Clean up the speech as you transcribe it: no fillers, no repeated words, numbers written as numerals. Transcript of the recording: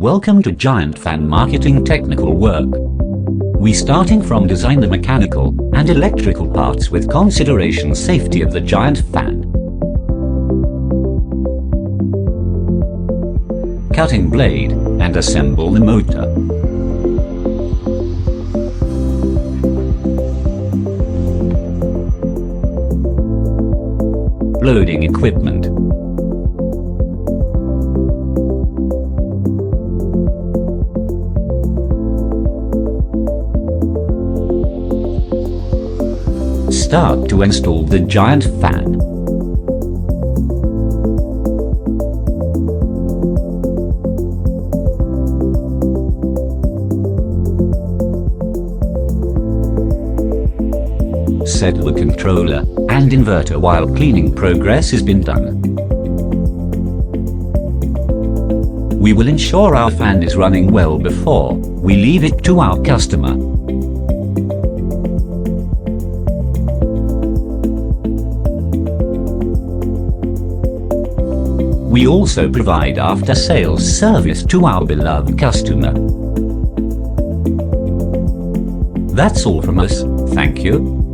Welcome to Giant Fan Marketing Technical Work. We starting from design the mechanical and electrical parts with consideration safety of the giant fan. Cutting blade and assemble the motor. Loading equipment. Start to install the giant fan. Set the controller and inverter while cleaning progress has been done. We will ensure our fan is running well before we leave it to our customer. We also provide after-sales service to our beloved customer. That's all from us. Thank you.